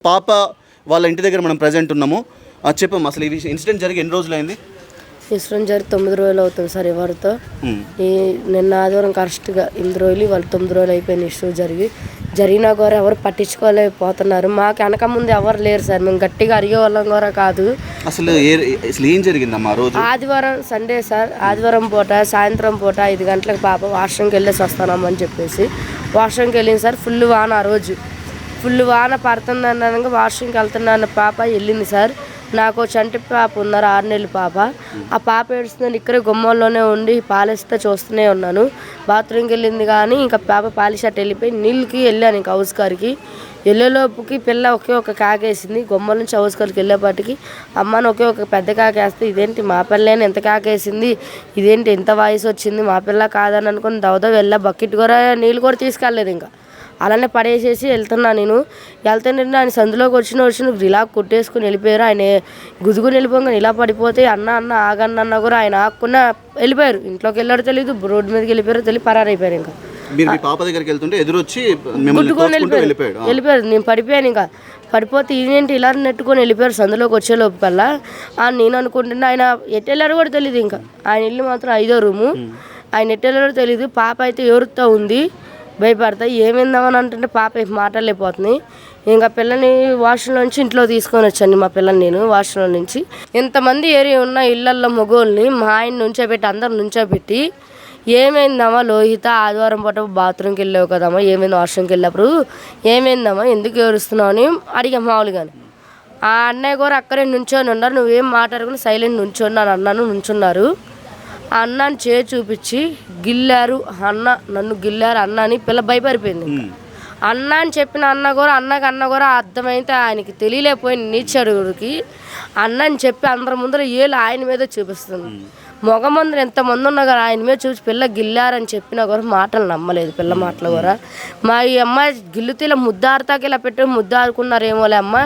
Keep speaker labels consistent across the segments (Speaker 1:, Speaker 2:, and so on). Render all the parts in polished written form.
Speaker 1: పాప వాళ్ళ ఇంటి దగ్గర మనం ప్రజెంట్ ఉన్నాము. చెప్పమ్మా, అసలు ఈ ఇన్సిడెంట్ జరిగి ఎన్ని రోజులైంది?
Speaker 2: ఇన్సిడెంట్ జరిగి 9 రోజులు అవుతుంది సార్. ఎవరితో నిన్న ఆదివారం కరెక్ట్గా 8 రోజులు, వాళ్ళు 9 రోజులు అయిపోయిన ఇష్యూ జరిగినా కూడా ఎవరు పట్టించుకోలేకపోతున్నారు. మాకు వెనక ముందు ఎవరు లేరు సార్. మేము గట్టిగా అడిగే వాళ్ళం కూడా కాదు.
Speaker 1: అసలు ఏం జరిగిందమ్మా రోజు?
Speaker 2: ఆదివారం సండే సార్. ఆదివారం పూట సాయంత్రం పూట 5 గంటలకు పాప వాష్రూమ్కి వెళ్ళేసి వస్తానమ్మని చెప్పేసి వాష్రూమ్కి వెళ్ళింది సార్. ఫుల్ వాన, ఆ రోజు ఫుల్ వాన పడుతుంది అన్నాక వాష్రూమ్కి వెళ్తున్నాను పాప వెళ్ళింది సార్. నాకు చంటి పాప ఉన్నారు, 6 నెలల పాప. ఆ పాప ఏడుస్తుందని ఇక్కడే గుమ్మంలోనే ఉండి పాలిస్తే చూస్తూనే ఉన్నాను. బాత్రూమ్కి వెళ్ళింది కానీ ఇంకా పాప పాలిషట్ వెళ్ళిపోయి నీళ్ళకి వెళ్ళాను. ఇంకా హౌస్ కారికి వెళ్ళేలోపుకి పిల్ల ఒకే ఒక కాకేసింది. గుమ్మల నుంచి హౌస్ కారికి వెళ్ళేపాటికి అమ్మని ఒకే ఒక పెద్ద కాకేస్తే ఇదేంటి మా పిల్లని ఎంత కాకేసింది, ఇదేంటి ఎంత వాయిస్ వచ్చింది, మా పిల్ల కాదని అనుకుని దవదవ వెళ్ళా. బకెట్ కూడా నీళ్ళు కూడా తీసుకెళ్ళలేదు. ఇంకా అలానే పడేసేసి వెళ్తున్నా. నేను వెళ్తుంటే ఆయన సందులోకి వచ్చిన ఇలా కొట్టేసుకుని వెళ్ళిపోయారు. ఆయన గుదుగుని వెళ్ళిపోగా ఇలా పడిపోతే అన్న ఆగన్న కూడా ఆయన ఆగకుండా వెళ్ళిపోయారు. ఇంట్లోకి వెళ్ళారో తెలియదు, రోడ్డు మీదకి వెళ్ళిపోయారో తెలియదు, పరారైపోయారు. ఇంకా
Speaker 1: పాప దగ్గరికి వెళ్తుంటే ఎదురొచ్చి
Speaker 2: గుద్దుకొని వెళ్ళిపోయారు. నేను పడిపోయాను. ఇంకా పడిపోతే ఇదేంటి ఇలా నెట్టుకొని వెళ్ళిపోయారు. సందులోకి వచ్చే లోపల్లా నేను అనుకుంటున్నా ఆయన ఎటు వెళ్ళారో కూడా తెలియదు. ఇంకా ఆయన ఇల్లు మాత్రం 5వ రూము. ఆయన ఎటు వెళ్ళారో తెలియదు. పాప అయితే ఎవరితో ఉంది, భయపడతాయి. ఏమైందామని అంటుంటే పాప మాట్లాడలేకపోతుంది. ఇంకా పిల్లని వాష్రూమ్ నుంచి ఇంట్లో తీసుకొని వచ్చాను. మా పిల్లని నేను వాష్రూమ్ నుంచి ఎంతమంది ఏరియా ఉన్న ఇళ్లల్లో మగోళ్ళని మా ఆయన నుంచోబెట్టి అందరు నుంచోబెట్టి ఏమైందమ్మా లోహిత, ఆదివారం పూట బాత్రూమ్కి వెళ్ళావు కదమ్మా, ఏమైంది వాష్రూమ్కి వెళ్ళినప్పుడు ఏమైందమ్మా, ఎందుకు ఏడుస్తున్నావు అని అడిగా మామూలుగాని. ఆ అన్నయ్య కూడా అక్కడే నుంచొని ఉన్నారు. నువ్వేం మాట్లాడకుండా సైలెంట్ నుంచున్నాను అన్నాను. నుంచున్నారు. ఆ అన్నాని చూపించి గిల్లారు, నన్ను గిల్లారు అన్న అని పిల్ల భయపడిపోయింది. అన్న అని చెప్పిన అన్న కూడా అర్థమైతే ఆయనకి తెలియలేకపోయింది. నీచడుగుడికి అన్న అని చెప్పి అందరి ముందర ఏళ్ళు ఆయన మీద చూపిస్తుంది. మగ ముందర ఎంతమంది ఉన్నా కూడా ఆయన మీద చూసి పిల్ల గిల్లారని చెప్పినా కూడా మాటలు నమ్మలేదు. పిల్ల మాటలు కూడా మా ఈ అమ్మాయి గిల్లుతూ ఇలా ముద్దారుతాకి ఇలా పెట్టి ముద్దారుకున్నారేమోలే అమ్మ,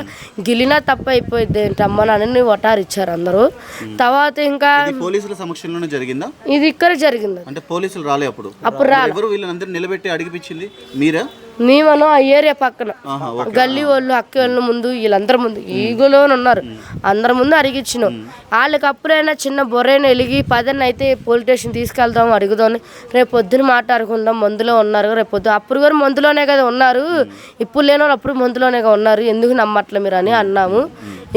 Speaker 2: గిల్లినా తప్ప అయిపోయింది ఏంటమ్మ అని వటారిచ్చారు అందరూ. తర్వాత ఇంకా
Speaker 1: పోలీసుల సమక్షంలోనే జరిగిందా
Speaker 2: ఇది? ఇక్కడ జరిగింది.
Speaker 1: అంటే పోలీసులు రాలే అప్పుడు
Speaker 2: రాలే.
Speaker 1: వీళ్ళందరూ నిలబెట్టి అడిగిపించింది మీరా?
Speaker 2: మేమను ఆ ఏరియా పక్కన గల్లీ వాళ్ళు అక్క వాళ్ళు ముందు వీళ్ళందరి ముందు ఈగోలోనే ఉన్నారు. అందరి ముందు అడిగిచ్చినాం. వాళ్ళకి అప్పుడైనా చిన్న బొర్రైనా వెలిగి 10 అయితే పోలీస్ స్టేషన్ తీసుకెళ్దాం అడుగుదాం, రేపు పొద్దున మాట్లాడుకుందాం, మందులో ఉన్నారు రేపు పొద్దు. అప్పుడు కూడా మందులోనే కదా ఉన్నారు, ఇప్పుడు లేని వాళ్ళు అప్పుడు మందులోనే ఉన్నారు, ఎందుకు నమ్మట్లే మీరు అని అన్నాము.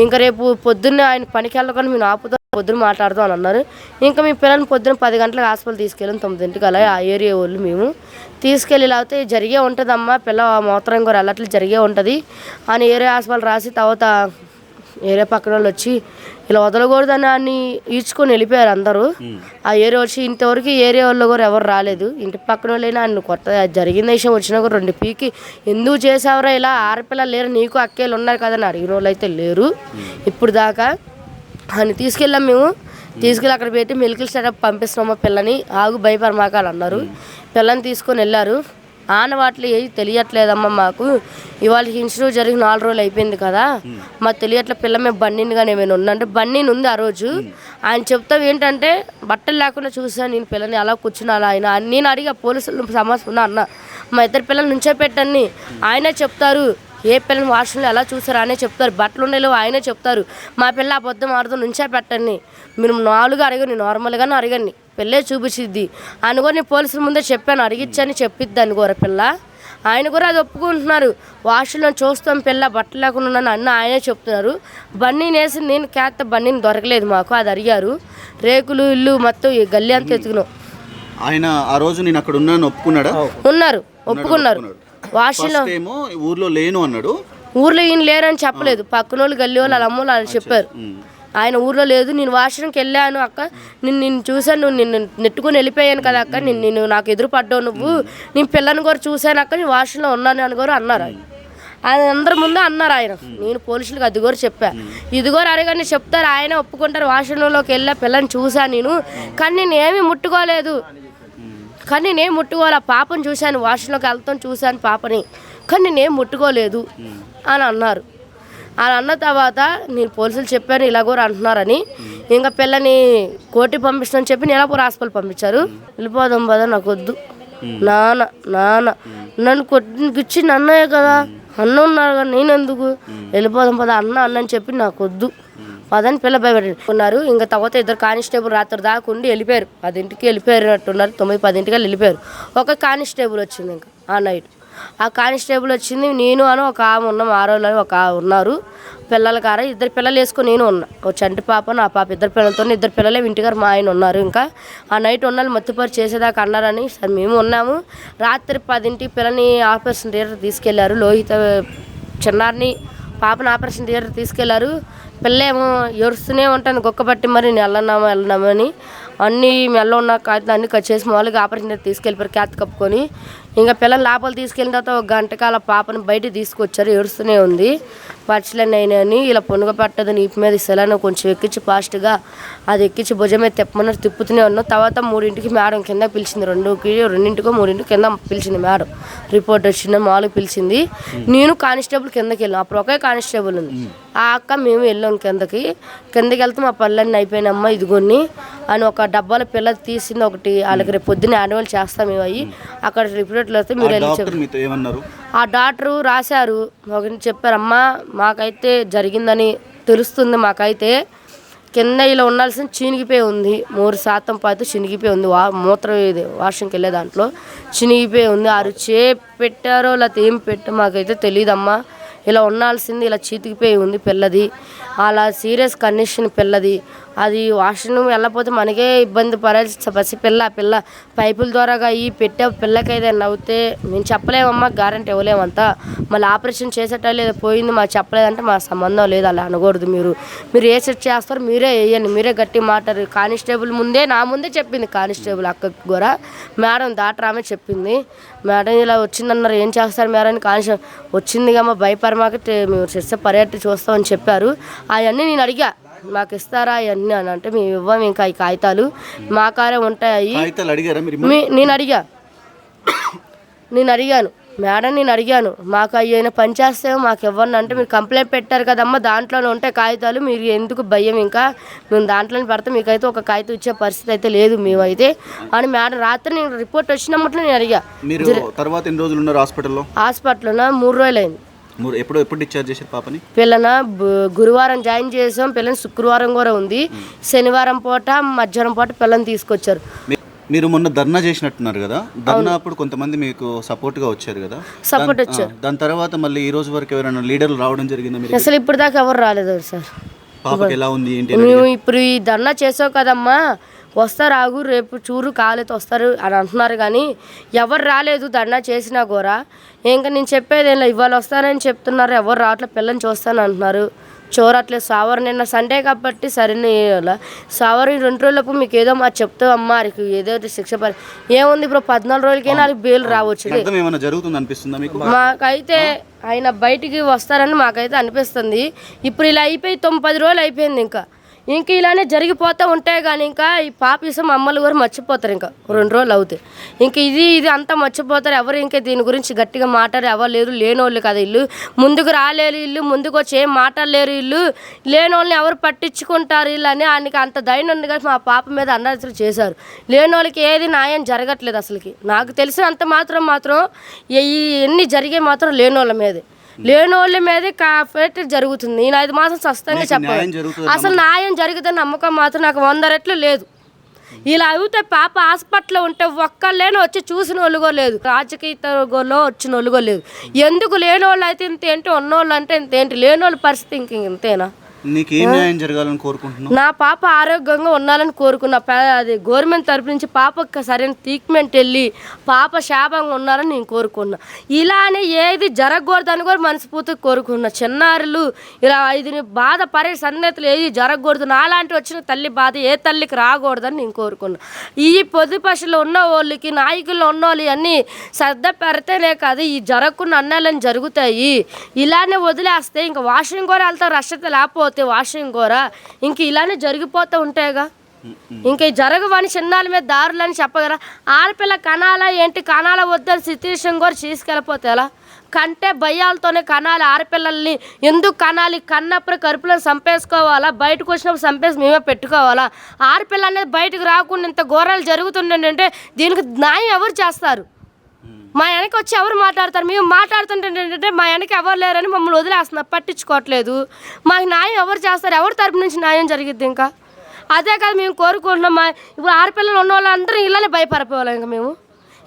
Speaker 2: ఇంకా రేపు పొద్దున్నే ఆయన పనికి వెళ్ళకుండా మేము ఆపుతాం, పొద్దున మాట్లాడదాం అని అన్నారు. ఇంకా మీ పిల్లల్ని పొద్దున 10 గంటలకు హాస్పిటల్ తీసుకెళ్ళాం. 9ంటికి అలా ఆ ఏరియా వాళ్ళు మేము తీసుకెళ్ళి లేకపోతే జరిగే ఉంటుందమ్మా, పిల్ల మూత్రం కూడా అల్లట్లు జరిగే ఉంటుంది అని ఏరియా హాస్పిటల్ రాసి తర్వాత ఏరియా పక్కన వాళ్ళు వచ్చి ఇలా వదలకూడదని అన్ని ఈడ్చుకొని వెళ్ళిపోయారు అందరూ. ఆ ఏరియా వచ్చి ఇంతవరకు ఏరియా వాళ్ళు కూడా ఎవరు రాలేదు. ఇంటి పక్కన వాళ్ళైనా ఆయన కొత్త జరిగిన విషయం వచ్చినా కూడా 2 పీకి ఎందుకు చేసావరా ఇలా, ఆడపిల్లలు లేరు నీకు అక్కేళ్ళు ఉన్నారు కదని అడిగిన వాళ్ళు అయితే లేరు ఇప్పుడు దాకా. అని తీసుకెళ్ళాం మేము. తీసుకెళ్ళి అక్కడ పెట్టి మెడికల్ స్టార్టప్ పంపిస్తున్నామా పిల్లని, ఆగు భయపడమాకాలు అన్నారు. పిల్లని తీసుకొని వెళ్ళారు. ఆనవాట్లు ఏది తెలియట్లేదమ్మా మాకు, ఇవాళ ఇన్సిడెంట్ జరిగి 4 రోజులు అయిపోయింది కదా, మాకు తెలియట్లే పిల్ల మేము బన్నీని కానీ ఏమైనా ఉందంటే బన్నీని ఉంది. ఆ రోజు ఆయన చెప్తావు ఏంటంటే బట్టలు లేకుండా చూసాను నేను పిల్లని అలా కూర్చుని అలా. ఆయన నేను అడిగా పోలీసులు సమస్య అన్న మా 2 పిల్లలు నుంచే పెట్టండి, ఆయనే చెప్తారు ఏ పిల్లని వాష్రూమ్లో ఎలా చూసారు ఆయనే చెప్తారు, బట్టలు ఉండేలో ఆయనే చెప్తారు, మా పిల్ల అబద్ధం ఆడుతూ నుంచే పెట్టండి, మీరు 4 అడగండి నార్మల్గానే అడగండి, పిల్లే చూపించిద్ది అని కూడా నేను పోలీసుల ముందే చెప్పాను. అడిగిచ్చని చెప్పిద్ది అని కూడా పిల్ల. ఆయన కూడా అది ఒప్పుకుంటున్నారు. వాష్రూమ్లో చూస్తాం పిల్ల బట్టలు లేకుండా ఉన్నాను అన్న ఆయనే చెప్తున్నారు. బన్నీని వేసి నేను క్యాత్ బన్నీని దొరకలేదు మాకు, అది అడిగారు. రేకులు ఇల్లు మొత్తం ఈ గల్లీ అంతా ఎత్తుకున్నాం.
Speaker 1: ఆయన ఆ రోజు నేను అక్కడ ఉన్నాను ఒప్పుకున్నాడా?
Speaker 2: ఒప్పుకున్నారు. వాష్రూమ్లో
Speaker 1: ఊర్లో లేను అన్నాడు.
Speaker 2: ఊర్లో ఈయన లేరని చెప్పలేదు, పక్కన వాళ్ళు గల్లీ వాళ్ళు వాళ్ళ అమ్మలు వాళ్ళు చెప్పారు. ఆయన ఊర్లో లేదు, నేను వాష్రూమ్కి వెళ్ళాను అక్క, నిన్ను చూశాను, నువ్వు నిన్ను నెట్టుకుని వెళ్ళిపోయాను కదా అక్క, నిన్ను నాకు ఎదురు పడ్డావు నువ్వు, నేను పిల్లని కూడా చూశాను అక్క, నేను వాష్రూమ్లో ఉన్నాను అని కూడా అన్నారు. ఆయన అందరి ముందు అన్నారు ఆయన. నేను పోలీసులకు అది కూడా చెప్పా, ఇది కూడా అడగండి చెప్తారు, ఆయన ఒప్పుకుంటారు. వాష్రూమ్లోకి వెళ్ళా పిల్లని చూశాను నేను, కానీ నేను ఏమీ ముట్టుకోలేదు, పాపను చూశాను, వాష్రూమ్లోకి వెళ్తాను చూశాను పాపని, కానీ నేనేం ముట్టుకోలేదు అని అన్నారు. అని అన్న తర్వాత నేను పోలీసులు చెప్పాను ఇలా కూడా అంటున్నారని. ఇంకా పిల్లని కోర్టుకి పంపిస్తానని చెప్పి నీలాపూర్ హాస్పిటల్ పంపించారు. వెళ్ళిపోదాం పద, నాకు వద్దు నాన్న నన్ను కొట్టించి అన్నయ్య కదా అన్న ఉన్నారు కానీ నేను ఎందుకు వెళ్ళిపోదాం పద అన్న అని చెప్పి నాకు వద్దు పదని పిల్ల భయపడుతున్నారు. ఇంకా తర్వాత ఇద్దరు కానిస్టేబుల్ రాత్రి దాకా ఉండి వెళ్ళిపోయారు. 10ంటికి వెళ్ళిపోయారున్నట్టున్నారు. 9-10 వెళ్ళిపోయారు. ఒక కానిస్టేబుల్ వచ్చింది ఇంకా ఆ నైట్. ఆ కానిస్టేబుల్ వచ్చింది, నేను అని ఒక ఆమె ఉన్నాం, ఆరోళ్ళు అని ఒక ఉన్నారు పిల్లల కార. 2 పిల్లలు వేసుకొని నేను ఉన్నా, ఒక చంటి పాప నా పాప, 2 పిల్లలతో 2 పిల్లలే ఇంటిగారు మా ఆయన ఉన్నారు. ఇంకా ఆ నైట్ ఉన్నాళ్ళు మత్తుపరి చేసేదాకా అన్నారని సరే మేము ఉన్నాము. రాత్రి 10ంటికి పిల్లని ఆపరేషన్ థియేటర్ తీసుకెళ్లారు. లోహిత చిన్నారిని పాపను ఆపరేషన్ థియేటర్ తీసుకెళ్లారు. పిల్ల ఏమో ఏడుస్తూనే ఉంటాను గొక్కబట్టి మరి నేను వెళ్ళనామని అన్నీ మెల్ల ఉన్న కాగితం అన్నీ కట్ చేసి మామూలుగా ఆపరేషన్ థియేటర్ తీసుకెళ్ళిపోయారు క్యాత్ కప్పుకొని. ఇంకా పిల్లలు లోపల తీసుకెళ్ళిన తర్వాత 1 గంటకాల పాపను బయట తీసుకొచ్చారు. ఏడుస్తూనే ఉంది. పచ్చలన్నీ అయినాయని ఇలా పొనుగ పట్టదు నీపు మీద ఇసలను కొంచెం ఎక్కించి ఫాస్ట్గా అది ఎక్కించి భుజం మీద తిప్పమన్నారు. తిప్పుతూనే ఉన్నాం. తర్వాత 3ంటికి మేడం కింద పిలిచింది. 2ంటికో 3ంటికో కింద పిలిచింది మేడం. రిపోర్ట్ వచ్చింది మామూలుగా పిలిచింది. నేను కానిస్టేబుల్ కిందకి వెళ్ళాం. అప్పుడు ఒకే కానిస్టేబుల్ ఉంది. ఆ అక్క మేము వెళ్ళాం కిందకి వెళ్తే మా పళ్ళన్నీ అయిపోయినమ్మా ఇదిగొని అని ఒక డబ్బాల పిల్ల తీసింది ఒకటి. వాళ్ళకి రేపు పొద్దున్న యాన్యువల్ చేస్తాం మేము అయ్యి అక్కడ రిపోర్ట్లు వస్తే మీరు వెళ్ళి చెప్పారు. ఆ డాక్టరు రాశారు ఒకటి చెప్పారమ్మా మాకైతే జరిగిందని తెలుస్తుంది. మాకైతే కింద ఇలా ఉండాల్సిన చినిగిపోయి ఉంది. 3% పాటు చినిగిపోయి ఉంది. మూత్రం ఇది వాష్రూమ్కి వెళ్ళే దాంట్లో చినిగిపోయి ఉంది. ఆ రుచి పెట్టారో లేకపోతే ఏం పెట్టారో మాకైతే తెలియదమ్మా. ఇలా ఉండాల్సింది ఇలా చీతికిపోయి ఉంది పిల్లది. అలా సీరియస్ కండిషన్ పిల్లది. అది వాష్రూమ్ వెళ్ళకపోతే మనకే ఇబ్బంది పసి పిల్ల పైపుల ద్వారాగా ఈ పెట్టే పిల్లకి ఏదైనా అవుతే మేము చెప్పలేమమ్మా, గ్యారెంటీ ఇవ్వలేమంతా. మళ్ళీ ఆపరేషన్ చేసేటప్పుడు ఏదో పోయింది మాకు చెప్పలేదంటే మా సంబంధం లేదు. అలా అనకూడదు. మీరు ఏ సెట్ చేస్తారో మీరే వేయండి, మీరే గట్టి మాట్లాడు. కానిస్టేబుల్ నా ముందే చెప్పింది కానిస్టేబుల్ అక్కకి కూడా మేడం దాటరామే చెప్పింది. మేడం ఇలా వచ్చిందన్నారు ఏం చేస్తారు మేడం అని. కానిస్టేబుల్ వచ్చింది కమ్మా భయపరమాక మేము చేస్తే పర్యటన చూస్తామని చెప్పారు. అవన్నీ నేను అడిగా మాకు ఇస్తారా అవన్నీ అని అంటే మేము ఇవ్వం ఇంకా ఈ కాగితాలు మా కారే ఉంటాయి. నేను అడిగాను మేడం నేను అడిగాను మాకు అయ్యైనా పని చేస్తే మాకు ఇవ్వండి అంటే మీరు కంప్లైంట్ పెట్టారు కదమ్మా దాంట్లోనే ఉంటాయి కాగితాలు మీరు ఎందుకు భయం ఇంకా మేము దాంట్లోనే పెడతాం మీకైతే ఒక కాగితం ఇచ్చే పరిస్థితి అయితే లేదు మేమైతే అని మేడం రాత్రి నేను రిపోర్ట్ వచ్చినప్పుడు నేను అడిగా.
Speaker 1: తర్వాత ఎన్ని రోజులు ఉన్నారు హాస్పిటల్లో?
Speaker 2: 3 రోజులు అయింది.
Speaker 1: ఎప్పుడు డిశ్చార్జ్ చేశారు పాపని?
Speaker 2: పిల్లన గురువారం జాయిన్ చేసాం. పిల్లని శుక్రవారం కూడా ఉంది. శనివారం పూట మధ్యాహ్నం పూట పిల్లని తీసుకొచ్చారు.
Speaker 1: మీరు మొన్న ధర్నా చేసినట్టున్నారు కదా, ధర్నా అప్పుడు కొంతమంది మీకు సపోర్ట్ గా వచ్చారు కదా,
Speaker 2: సపోర్ట్ వచ్చారు.
Speaker 1: దాని తర్వాత మళ్ళీ ఈ రోజు వరకు ఎవరైనా లీడర్లు రావడం జరిగిందా?
Speaker 2: అసలు ఇప్పుడు దాకా ఎవరు రాలేదు సార్.
Speaker 1: పాపకి ఎలా ఉంది ఏంటి?
Speaker 2: మేము ఇప్పుడు ఈ ధర్నా చేసావు కదమ్మా వస్తారు ఆగు రేపు చూరు కాలేదు వస్తారు అని అంటున్నారు కానీ ఎవరు రాలేదు. ధర్నా చేసినా కూడా ఇంకా నేను చెప్పేది ఏం లేదు. ఇవాళ వస్తానని చెప్తున్నారు, ఎవరు రావట్లేదు. పిల్లని చూస్తాను అంటున్నారు. చూడట్లేదు. సావర్ నిన్న సండే కాబట్టి సరైన సావర్ 2 రోజులకు మీకు ఏదో మా చెప్తావు అమ్మా వారికి ఏదో శిక్ష ఏముంది ఇప్పుడు 14 రోజులకైనా వాళ్ళకి బెయిల్ రావచ్చు. మాకైతే ఆయన బయటికి వస్తారని మాకైతే అనిపిస్తుంది. ఇప్పుడు ఇలా అయిపోయి 9-10 రోజులు అయిపోయింది. ఇంకా ఇలానే జరిగిపోతూ ఉంటాయి కానీ ఇంకా ఈ పాప విషయం అమ్మలు కూడా మర్చిపోతారు. ఇంకా 2 రోజులు అవుతాయి. ఇంకా ఇది అంతా మర్చిపోతారు. ఎవరు ఇంకా దీని గురించి గట్టిగా మాట్లాడే ఎవరు లేరు. లేనోళ్ళు కదా ఇల్లు ముందుకు రాలేరు. ఇల్లు ముందుకు వచ్చి ఏం మాట్లాడలేరు. ఇల్లు లేనోళ్ళని ఎవరు పట్టించుకుంటారు ఇల్లు అని ఆయనకి అంత ధైర్యం ఉంది కానీ మా పాప మీద అన్నట్లు చేశారు. లేనోళ్ళకి ఏది న్యాయం జరగట్లేదు. అసలుకి నాకు తెలిసినంత మాత్రం ఎన్ని జరిగే మాత్రం లేనోళ్ళ మీదే కాఫెట్ జరుగుతుంది. నేను 5 మాసం స్పష్టంగా చెప్పాను. అసలు న్యాయం జరుగుతుంది నమ్మకం మాత్రం నాకు 100 రెట్లు లేదు. ఇలా అయితే పాప హాస్పిటల్లో ఉంటే ఒక్కళ్ళేనో వచ్చి చూసిన వాళ్ళు కూడా లేదు. రాజకీయలో వచ్చిన వాళ్ళు కూడా లేదు. ఎందుకు లేనోళ్ళు అయితే ఇంతేంటి, ఉన్నోళ్ళు అంటే ఇంతేంటి, లేనోళ్ళ పరిస్థితి ఇంతేనా?
Speaker 1: నీకేం న్యాయం జరగాలని కోరుకుంటున్నావు?
Speaker 2: నా పాప ఆరోగ్యంగా ఉండాలని కోరుకున్నా. అది గవర్నమెంట్ తరపు నుంచి పాపకు సరైన ట్రీట్మెంట్ వెళ్ళి పాప శాపంగా ఉండాలని నేను కోరుకున్నా. ఇలానే ఏది జరగకూడదని కూడా మనస్ఫూర్తిగా కోరుకున్నా. చిన్నారులు ఇలా 5 బాధపడే సన్నతులు ఏది జరగకూడదు. నాలాంటి వచ్చిన తల్లి బాధ ఏ తల్లికి రాకూడదని నేను కోరుకున్నా. ఈ పొద్దు పశువులు ఉన్న వాళ్ళకి నాయకుల్లో ఉన్న వాళ్ళు అన్నీ శ్రద్ధ పెడితేనే కాదు ఈ జరగకుండా అన్నాలని జరుగుతాయి. ఇలానే వదిలేస్తే ఇంకా వాష్రూమ్ కూడా వెళ్తారు. రక్షత లేకపోతే వాష్రూమ్ కూడా ఇంక ఇలానే జరిగిపోతూ ఉంటాయిగా. ఇంక జరగవని చిన్నాల మీద దారులని చెప్పగలరా? ఆడపిల్ల కనాలా ఏంటి, కనాల వద్దని సిచ్యువేషన్ కూడా తీసుకెళ్ళిపోతే ఎలా? కంటే భయాలతోనే కనాలి. ఆడపిల్లల్ని ఎందుకు కనాలి? కన్నప్పుడు కరుపులను చంపేసుకోవాలా? బయటకు వచ్చినప్పుడు చంపేసి మేమే పెట్టుకోవాలా? ఆడపిల్ల అనేది బయటకు రాకుండా ఇంత ఘోరాలు జరుగుతుండే దీనికి న్యాయం ఎవరు చేస్తారు? మా వెనక వచ్చి ఎవరు మాట్లాడతారు? మేము మాట్లాడుతుంటే ఏంటంటే మా వెనక ఎవరు లేరని మమ్మల్ని వదిలేస్తున్నారు, పట్టించుకోవట్లేదు. మాకు న్యాయం ఎవరు చేస్తారు? ఎవరి తరపు నుంచి న్యాయం జరిగిద్ది? ఇంకా అదే కాదు మేము కోరుకుంటున్నాం. ఇప్పుడు ఆడపిల్లలు ఉన్న వాళ్ళందరూ ఇళ్ళనే భయపడిపోవాలి. ఇంకా మేము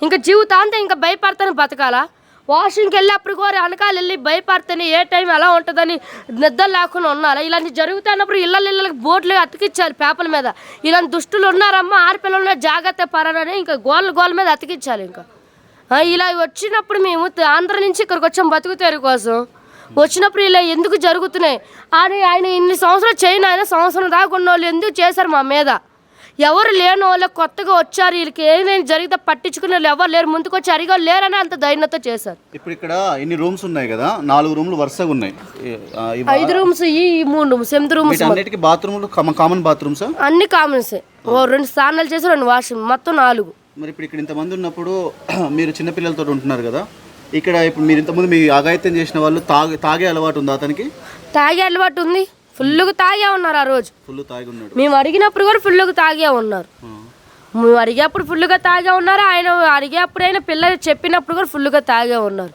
Speaker 2: ఇంకా జీవితాంతం ఇంకా భయపడతాను బతకాలా? వాషింగ్కి వెళ్ళినప్పుడు కూడా వెనకాల వెళ్ళి భయపడితేనే ఏ టైం ఎలా ఉంటుందని నిద్ర లేకుండా ఉండాలి. ఇలాంటి జరుగుతున్నప్పుడు ఇళ్ళకి బోర్డులు అతికించాలి పేపర్ల మీద. ఇలాంటి దుష్టులు ఉన్నారమ్మా, ఆడపిల్లలు జాగ్రత్త పడనని ఇంకా గోళ్ళ మీద అతికించాలి. ఇంకా ఇలా వచ్చినప్పుడు మేము ఆంధ్ర నుంచి ఇక్కడికి వచ్చాం బతుకుతేరు కోసం. వచ్చినప్పుడు ఇలా ఎందుకు జరుగుతున్నాయి అని ఆయన ఇన్ని సంవత్సరాలు చేయను, ఆయన సంవత్సరం దాకా ఉన్న వాళ్ళు ఎందుకు చేశారు మా మీద? ఎవరు లేని వాళ్ళు కొత్తగా వచ్చారు, వీళ్ళకి ఏమైనా జరిగితే పట్టించుకునే వాళ్ళు ఎవరు లేరు, ముందుకు వచ్చి అడిగా లేరని అంత ధైర్యంతో చేశారు.
Speaker 1: ఇప్పుడు ఇక్కడ ఎన్ని రూమ్స్ ఉన్నాయి కదా? 4 రూమ్లు వరుసగా ఉన్నాయి.
Speaker 2: 5 రూమ్స్, ఈ 3 రూమ్స్, 8 రూమ్స్.
Speaker 1: అన్నిటికీ బాత్రూమ్లు కామన్ బాత్రూమ్స్?
Speaker 2: అన్ని కామన్సే. 2 స్నానాలు చేసి 2 వాష్రూమ్, మొత్తం 4.
Speaker 1: మరి ఇప్పుడు ఇక్కడ ఇంతమంది ఉన్నప్పుడు మీరు చిన్నపిల్లలతో ఉంటున్నారు కదా, ఇక్కడ ఇప్పుడు మీరు ఇంతకుముందు మీ అఘాయిత్యం చేసిన వాళ్ళు తాగే అలవాటు ఉందా అతనికి?
Speaker 2: తాగే అలవాటు ఉంది, ఫుల్గా తాగే ఉన్నారు. ఆ రోజు
Speaker 1: ఫుల్ తాగి ఉన్నాడు.
Speaker 2: మేము అడిగినప్పుడు కూడా ఫుల్గా తాగే ఉన్నారు. మేము అడిగేప్పుడు ఫుల్గా తాగే ఉన్నారు, ఆయన అడిగేప్పుడైనా పిల్లలు చెప్పినప్పుడు కూడా ఫుల్గా తాగే ఉన్నారు.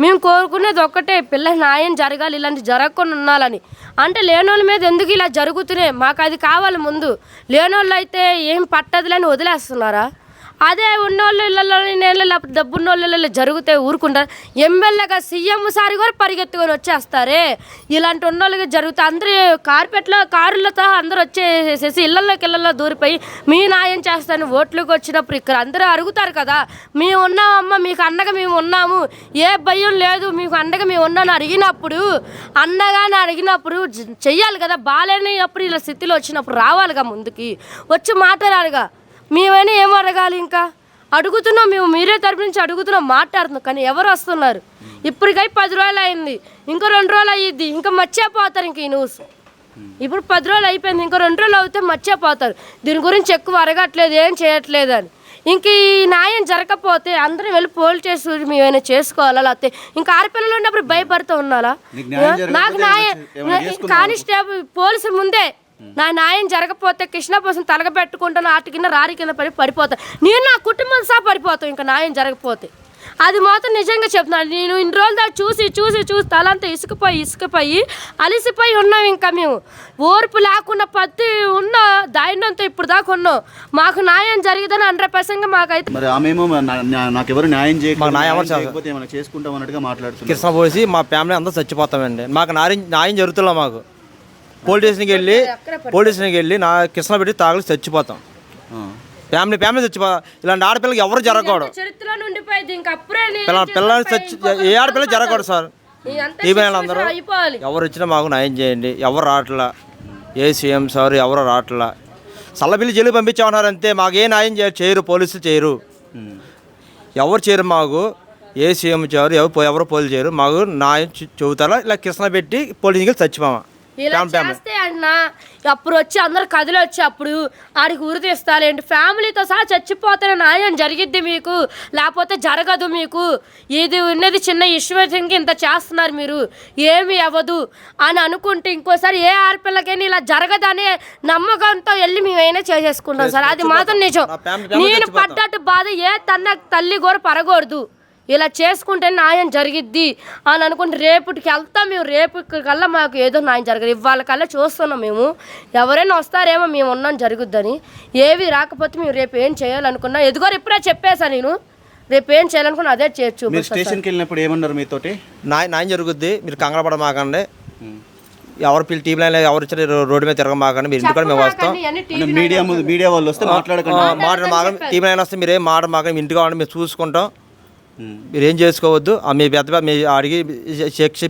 Speaker 2: మేము కోరుకునేది ఒక్కటే, పిల్లల న్యాయం జరగాలి, ఇలాంటి జరగకుండా ఉండాలని. అంటే లేనోళ్ళ మీద ఎందుకు ఇలా జరుగుతున్నాయి? మాకు అది కావాలి ముందు. లేనోళ్ళు అయితే ఏం పట్టదులని వదిలేస్తున్నారా? అదే ఉన్నోళ్ళు ఇళ్ళలో లేకపోతే డబ్బున్నోళ్ళు జరిగితే ఊరుకుంటారు. ఎమ్మెల్యేగా సీఎం సారి కూడా పరిగెత్తుకొని వచ్చేస్తారే. ఇలాంటి ఉన్నోళ్ళకి జరుగుతాయి. అందరూ కార్పెట్లో కారులతో అందరూ వచ్చేసేసి ఇళ్ళల్లో దూరిపోయి మీ న్యాయం చేస్తాను ఓట్లకు వచ్చినప్పుడు ఇక్కడ అందరూ అడుగుతారు కదా, మేము ఉన్నామమ్మా, మీకు అండగా మేము ఉన్నాము, ఏ భయం లేదు, మీకు అండగా మేము ఉన్నాను అడిగినప్పుడు, అన్నగాని అడిగినప్పుడు చెయ్యాలి కదా. బాగాలేనప్పుడు ఇలా స్థితిలో వచ్చినప్పుడు రావాలిగా, ముందుకి వచ్చి మాట్లాడాలిగా. మేమైనా ఏం అడగాలి? ఇంకా అడుగుతున్నాం మేము, మీరే తరపు నుంచి అడుగుతున్నాం, మాట్లాడుతున్నాం, కానీ ఎవరు వస్తున్నారు? ఇప్పటికై 10 రోజులు అయింది, ఇంకో 2 రోజులు అయ్యిద్ది, ఇంకా మర్చిపోతారు. ఇంక ఈ న్యూస్ ఇప్పుడు 10 రోజులు అయిపోయింది, ఇంకో 2 రోజులు అవుతే మర్చిపోతారు. దీని గురించి ఎక్కువ అడగట్లేదు, ఏం చేయట్లేదు అని. ఇంక ఈ న్యాయం జరగకపోతే అందరం వెళ్ళి పోల్ చేసి మేమైనా చేసుకోవాలా? లేకపోతే ఇంకా ఆడపిల్లలు ఉన్నప్పుడు భయపడుతూ ఉన్నారా? నాకు న్యాయం కానిస్టేబుల్ పోలీసు ముందే నా న్యాయం జరగకపోతే కృష్ణాపోసం తలగబెట్టుకుంటాను, ఆటి కింద రారి కింద పడిపోతా, నేను నా కుటుంబం సహా పడిపోతాం ఇంకా న్యాయం జరగకపోతే. అది మాత్రం నిజంగా చెప్తున్నాను. నేను ఇన్ని రోజుల దాకా చూసి తలంతా ఇసుకుపోయి అలిసిపోయి ఉన్నాం. ఇంకా మేము ఓర్పు లేకుండా పత్తి ఉన్న ధైర్యంతో ఇప్పుడు దాకా ఉన్నాం. మాకు న్యాయం జరిగిదని 100% మాకైతే.
Speaker 1: మరి ఆమెమో నాకెవరు న్యాయం చేయకపోతే ఏమైనా చేసుకుంటాం అన్నట్టుగా మాట్లాడుతుంది.
Speaker 3: కృష్ణ పోసి మా ఫ్యామిలీ అంతా చచ్చిపోతామండి. మాకు న్యాయం జరుగుతుందా? మాకు పోలీస్ స్టేషన్కి వెళ్ళి నా కృష్ణ పెట్టి తాగలి చచ్చిపోతాం. ఫ్యామిలీ చచ్చిపోతాం. ఇలాంటి ఆడపిల్లకి ఎవరు జరగకూడదు. పిల్లల్ని ఏ ఆడపిల్ల జరగకూడదు సార్. టీవీ అందరూ ఎవరు వచ్చినా మాకు న్యాయం చేయండి. ఎవరు రావట్లా, ఏ సీఎం సార్ ఎవరు రావట్లా. సల్లబిల్లి జైలు పంపించామన్నారు అంతే. మాకు ఏ న్యాయం చేయరు, పోలీసులు చేయరు, ఎవరు చేయరు. మాకు ఏ సీఎం చేయరు, ఎవరు పోలీసు చేయరు. మాకు న్యాయం చెబుతారా? ఇలా కృష్ణ పెట్టి పోలీసుకి చచ్చిపోమా.
Speaker 2: చేస్తే అన్న అప్పుడు వచ్చి అందరు కదిలి వచ్చి అప్పుడు ఆడికి ఉరి తీస్తారేంటి? ఫ్యామిలీతో సహా చచ్చిపోతేనే న్యాయం జరిగిద్ది మీకు, లేకపోతే జరగదు మీకు. ఇది ఉన్నది చిన్న ఇష్యూకి ఇంత చేస్తున్నారు మీరు, ఏమి అవ్వదు అని అనుకుంటే ఇంకోసారి ఏ ఆడపిల్లకైనా ఇలా జరగదనే నమ్మకంతో వెళ్ళి మేమైనా చేసేసుకుంటాం సార్. అది మాత్రం నిజం. నేను పడ్డట్టు బాధ ఏ తల్లి కూడా పడకూడదు. ఇలా చేసుకుంటే న్యాయం జరిగిద్ది అని అనుకుంటే రేపటికి వెళ్తాం మేము. రేపు కల్లా మాకు ఏదో న్యాయం జరగదు. ఇవాళ కల్లా చూస్తున్నాం మేము, ఎవరైనా వస్తారేమో మేము ఉన్నాం జరుగుద్దని. ఏవి రాకపోతే మేము రేపు ఏం చేయాలనుకున్నా ఎదుగోరు ఇప్పుడే చెప్పేసా. నేను రేపు ఏం చేయాలనుకున్నా అదే చేయొచ్చు.
Speaker 1: స్టేషన్కి వెళ్ళినప్పుడు ఏమన్నారు మీతోటి?
Speaker 3: న్యాయం జరుగుద్ది, మీరు కంగారు పడమాకండి. ఎవరు టీవీ లైన్ ఎవరు వచ్చి రోడ్డు మీద తిరగమాకండి, మీరు ఇంటికి మేము వస్తాం.
Speaker 1: మీడియా వాళ్ళు వస్తే మాట్లాడకండి.
Speaker 3: టీవీ లైన్ వస్తే మీరేం మాట్లాడమాకండి, మీ ఇంటికి కావాలండి మేము చూసుకుంటాం, మీరేం చేసుకోవద్దు. మీ పెద్ద మీ అడిగి శిక్ష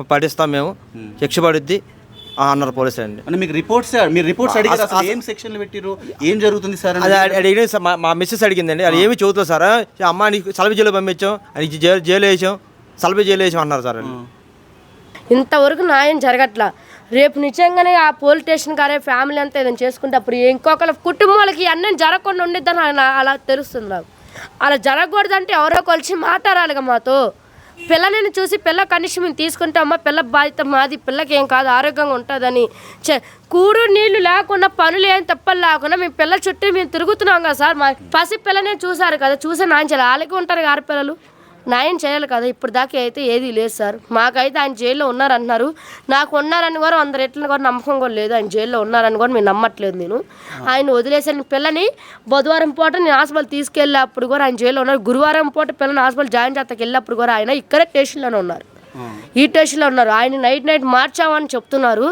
Speaker 3: పడిస్తాం, మేము శిక్ష పడుద్ది అన్నారు పోలీసులు అండి.
Speaker 1: అంటే మీకు రిపోర్ట్స్ ఏం సెక్షన్లు పెట్టిరు, ఏం జరుగుతుంది సార్?
Speaker 3: అది అడిగిన మా మిస్సెస్ అడిగిందండి. అది ఏమి చదువుతుంది సార్, అమ్మ నీకు సలబి జైలు పంపించాం, అది జైలు వేసాం, సలబి జైలు వేసాం అన్నారు సార్.
Speaker 2: ఇంతవరకు న్యాయం జరగట్లా. రేపు నిజంగానే ఆ పోలీస్ స్టేషన్ గారే ఫ్యామిలీ అంతా ఏదైనా చేసుకుంటే అప్పుడు ఇంకొకరి కుటుంబాలకి అన్నీ జరగకుండా ఉండిద్దని అలా తెలుస్తుంది నాకు. అలా జరగకూడదంటే ఎవరో కలిసి మాట్లాడాలిగా మాతో. పిల్లని చూసి పిల్ల కనీసం మేము తీసుకుంటామా, పిల్ల బాధ్యత మాది, పిల్లకి ఏం కాదు ఆరోగ్యంగా ఉంటుందని. కూడు నీళ్లు లేకుండా పనులు ఏం తప్పలు లేకుండా మేము పిల్ల చుట్టూ మేము తిరుగుతున్నాం కదా సార్. మా పసి పిల్లని చూసారు కదా, చూసే నాంచాలి వాళ్ళకి ఉంటారు ఆడపిల్లలు. న్యాయం చేయాలి కదా. ఇప్పుడు దాకా అయితే ఏది లేదు సార్. మాకైతే ఆయన జైల్లో ఉన్నారంటున్నారు. నాకు ఉన్నారని కూడా 100 రెట్ల కూడా నమ్మకం కూడా లేదు. ఆయన జైల్లో ఉన్నారని కూడా మేము నమ్మట్లేదు. నేను ఆయన వదిలేసిన పిల్లని బుధవారం పూట నేను హాస్పిటల్ తీసుకెళ్ళేప్పుడు కూడా ఆయన జైల్లో ఉన్నారు. గురువారం పూట పిల్లని హాస్పిటల్ జాయిన్ చేస్తాకి వెళ్ళినప్పుడు కూడా ఆయన ఇక్కడే స్టేషన్లోనే ఉన్నారు. ఈ స్టేషన్లో ఉన్నారు. ఆయన నైట్ మార్చామని చెప్తున్నారు.